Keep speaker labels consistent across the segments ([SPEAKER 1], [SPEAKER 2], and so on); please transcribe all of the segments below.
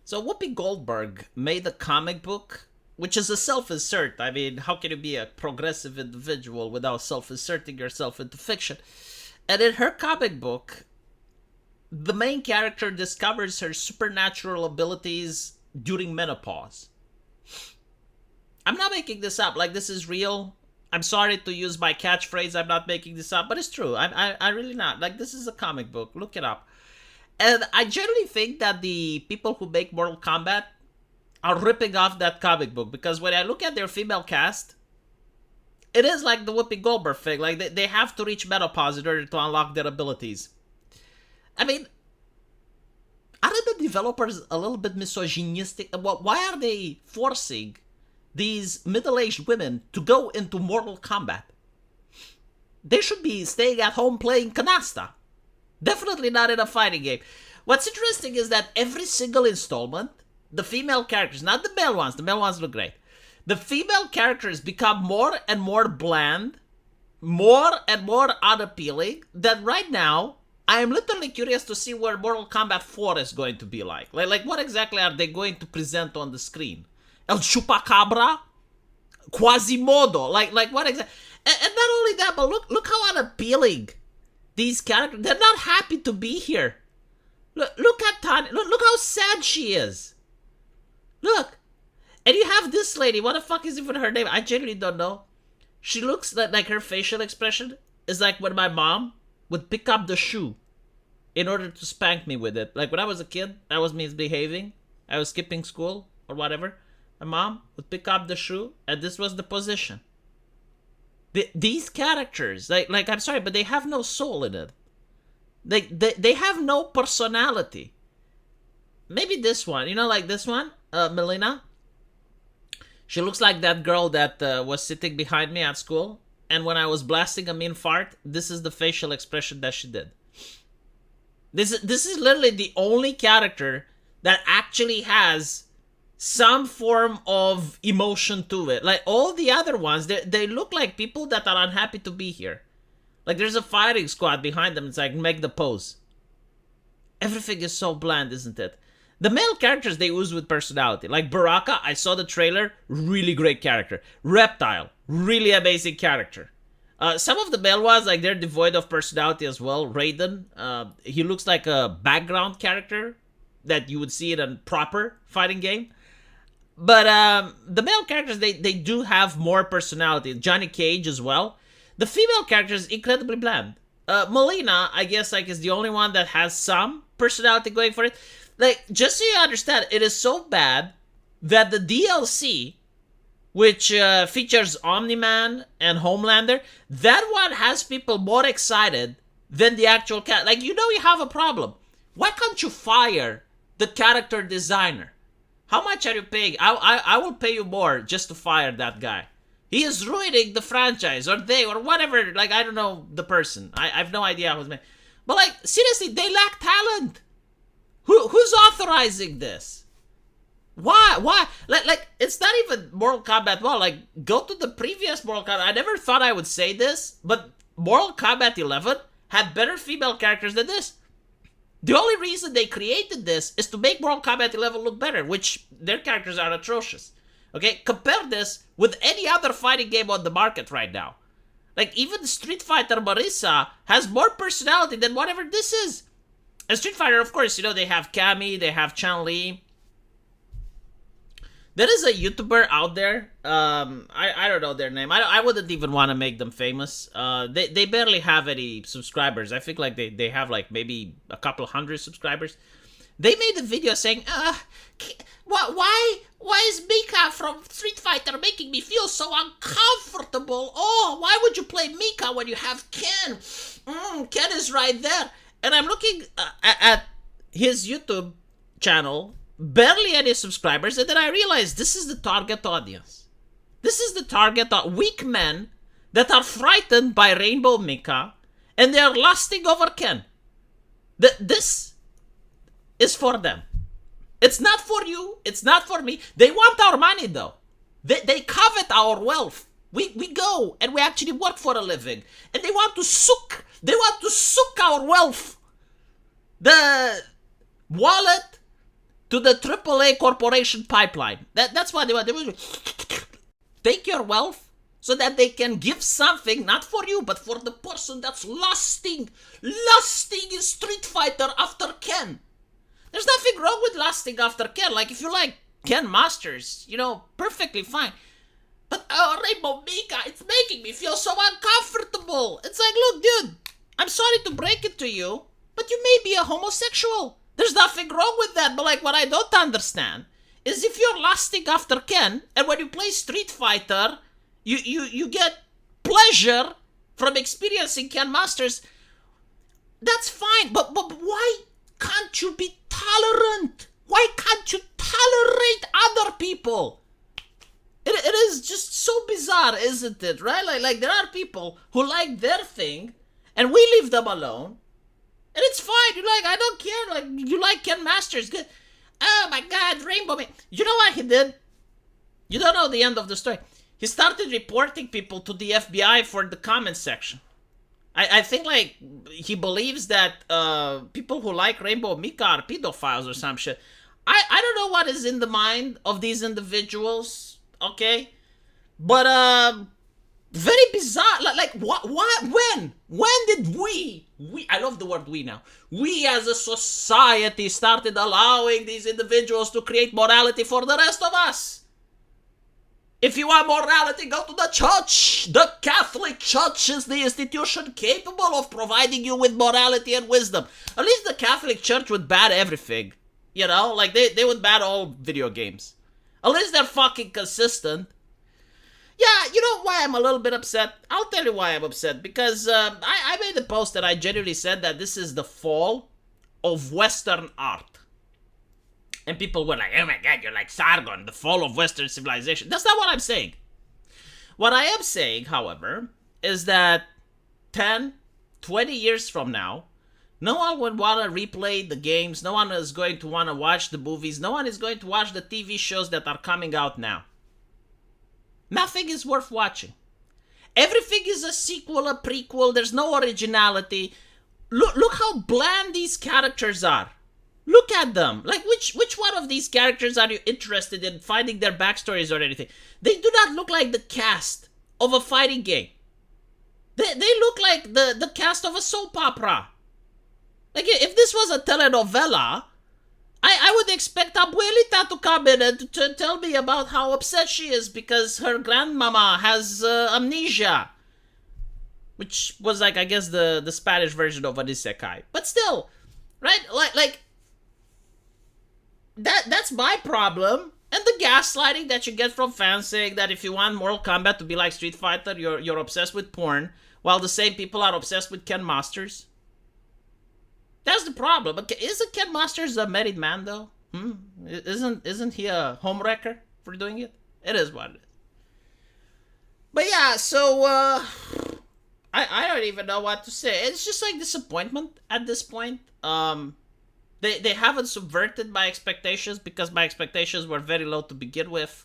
[SPEAKER 1] So Whoopi Goldberg made a comic book, which is a self-insert. I mean, how can you be a progressive individual without self-inserting yourself into fiction? And in her comic book, the main character discovers her supernatural abilities during menopause. I'm not making this up. Like, this is real. I'm sorry to use my catchphrase. I'm not making this up, but it's true. I really not. Like, this is a comic book. Look it up. And I generally think that the people who make Mortal Kombat are ripping off that comic book, because when I look at their female cast, it is like the Whoopi Goldberg thing. Like, they have to reach menopause in order to unlock their abilities. I mean, aren't the developers a little bit misogynistic? Why are they forcing these middle-aged women to go into Mortal Kombat? They should be staying at home playing canasta. Definitely not in a fighting game. What's interesting is that every single installment, the female characters, not the male ones look great. The female characters become more and more bland, more and more unappealing, that right now, I am literally curious to see where Mortal Kombat 4 is going to be like. Like what exactly are they going to present on the screen? El Chupacabra? Quasimodo? Like what exactly? And not only that, but look how unappealing these characters. They're not happy to be here. Look at Tanya. Look how sad she is. Look. And you have this lady. What the fuck is even her name? I genuinely don't know. She looks like her facial expression is like when my mom would pick up the shoe in order to spank me with it. Like when I was a kid, I was misbehaving. I was skipping school or whatever. My mom would pick up the shoe, and this was the position. These characters, like I'm sorry, but they have no soul in it. They have no personality. Maybe this one, like this one, Melina. She looks like that girl that was sitting behind me at school, and when I was blasting a mean fart, this is the facial expression that she did. This is literally the only character that actually has some form of emotion to it. Like all the other ones, they look like people that are unhappy to be here. Like there's a fighting squad behind them. It's like, make the pose. Everything is so bland, isn't it? The male characters, they ooze with personality. Like Baraka, I saw the trailer, really great character. Reptile, really amazing character. Some of the male ones, like they're devoid of personality as well. Raiden, he looks like a background character that you would see in a proper fighting game. But the male characters, they do have more personality. Johnny Cage as well. The female character is incredibly bland. Melina, I guess, like, is the only one that has some personality going for it. Like, just so you understand, it is so bad that the DLC, which features Omni-Man and Homelander, that one has people more excited than the actual cat. Like, you have a problem. Why can't you fire the character designer? How much are you paying? I will pay you more just to fire that guy. He is ruining the franchise, or whatever. Like, I don't know the person. I have no idea who's made. But, like, seriously, they lack talent. Who's authorizing this? Why? Like, it's not even Mortal Kombat 1. Like, go to the previous Mortal Kombat. I never thought I would say this, but Mortal Kombat 11 had better female characters than this. The only reason they created this is to make Mortal Kombat 11 look better, which their characters are atrocious. Okay, compare this with any other fighting game on the market right now. Like, even Street Fighter Marisa has more personality than whatever this is. And Street Fighter, of course, they have Cammy, they have Chun-Li. There is a YouTuber out there. I don't know their name. I wouldn't even want to make them famous. They barely have any subscribers. I think like they have like maybe a couple hundred subscribers. They made a video saying, why is Mika from Street Fighter making me feel so uncomfortable? Oh, why would you play Mika when you have Ken? Ken is right there. And I'm looking at his YouTube channel, barely any subscribers, and then I realized this is the target audience. This is the target weak men that are frightened by Rainbow Mika, and they are lusting over Ken. This is for them. It's not for you. It's not for me. They want our money, though. They covet our wealth. We go and we actually work for a living, and they want to suck. They want to suck our wealth. The wallet to the AAA corporation pipeline. That's what they want. They want take your wealth so that they can give something, not for you, but for the person that's lusting in Street Fighter after Ken. There's nothing wrong with lusting after Ken. Like, if you like Ken Masters, perfectly fine. But Rainbow Mika, it's making me feel so uncomfortable. It's like, look, dude, I'm sorry to break it to you, but you may be a homosexual. There's nothing wrong with that. But like, what I don't understand is if you're lusting after Ken, and when you play Street Fighter, you get pleasure from experiencing Ken Masters, that's fine. But why can't you be tolerant? Why can't you tolerate other people? It is just so bizarre, isn't it, right? Like there are people who like their thing, and we leave them alone, and it's fine. You're like, I don't care. Like, you like Ken Masters, good. Oh my God, Rainbow Man. You know what he did? You don't know the end of the story. He started reporting people to the FBI for the comment section. I think, like, he believes that people who like Rainbow Mika are pedophiles or some shit. I don't know what is in the mind of these individuals, okay? But, very bizarre. Like what, when? When did we, I love the word we now. We as a society started allowing these individuals to create morality for the rest of us. If you want morality, go to the church. The Catholic Church is the institution capable of providing you with morality and wisdom. At least the Catholic Church would ban everything. Like they would ban all video games. At least they're fucking consistent. Yeah, you know why I'm a little bit upset? I'll tell you why I'm upset. Because I made a post that I genuinely said that this is the fall of Western art. And people were like, oh my God, you're like Sargon, the fall of Western civilization. That's not what I'm saying. What I am saying, however, is that 10, 20 years from now, no one would want to replay the games. No one is going to want to watch the movies. No one is going to watch the TV shows that are coming out now. Nothing is worth watching. Everything is a sequel, a prequel. There's no originality. Look how bland these characters are. Look at them. Like, which one of these characters are you interested in finding their backstories or anything? They do not look like the cast of a fighting game. They look like the cast of a soap opera. Like, if this was a telenovela, I would expect Abuelita to come in and to tell me about how upset she is because her grandmama has amnesia. Which was, like, I guess the Spanish version of an isekai. But still, right? Like that's my problem. And the gaslighting that you get from fans saying that if you want Mortal Kombat to be like Street Fighter, you're obsessed with porn, while the same people are obsessed with Ken Masters. That's the problem. But isn't Ken Masters a married man, though? Isn't he a homewrecker for doing it? It is what it is. But yeah, so I don't even know what to say. It's just like disappointment at this point. They haven't subverted my expectations because my expectations were very low to begin with.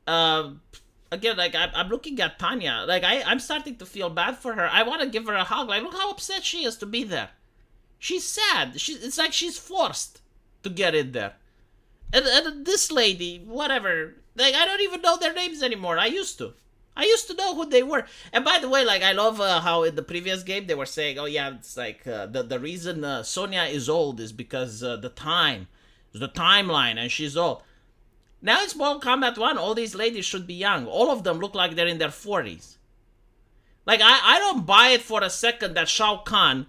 [SPEAKER 1] Again, like, I'm looking at Tanya. Like, I'm starting to feel bad for her. I want to give her a hug. Like, look how upset she is to be there. She's sad. It's like she's forced to get in there. And this lady, whatever, like, I don't even know their names anymore. I used to know who they were. And by the way, like, I love how in the previous game they were saying, oh yeah, it's like the reason Sonya is old is because the timeline, and she's old. Now it's Mortal Kombat 1, all these ladies should be young. All of them look like they're in their 40s. Like, I don't buy it for a second that Shao Kahn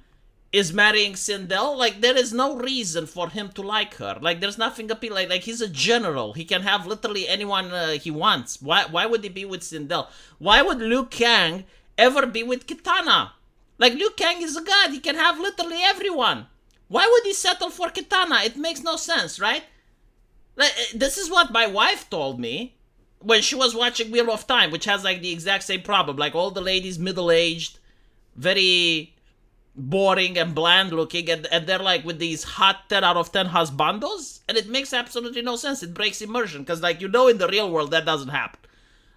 [SPEAKER 1] is marrying Sindel. Like, there is no reason for him to like her. Like, there's nothing appealing. Like, he's a general. He can have literally anyone he wants. Why would he be with Sindel? Why would Liu Kang ever be with Kitana? Like, Liu Kang is a god. He can have literally everyone. Why would he settle for Kitana? It makes no sense, right? Like, this is what my wife told me when she was watching Wheel of Time, which has, like, the exact same problem. Like, all the ladies middle-aged, very boring and bland looking, and they're like with these hot 10 out of 10 husbandos, and it makes absolutely no sense. It breaks immersion, because, like, in the real world that doesn't happen.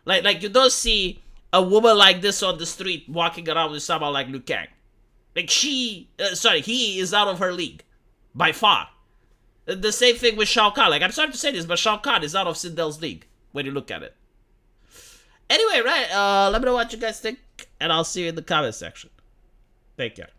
[SPEAKER 1] Like you don't see a woman like this on the street walking around with someone like Liu Kang. Like, he is out of her league by far. The same thing with Shao Kahn. Like, I'm sorry to say this, but Shao Kahn is out of Sindel's league when you look at it. Anyway, right, let me know what you guys think, and I'll see you in the comment section. Take care.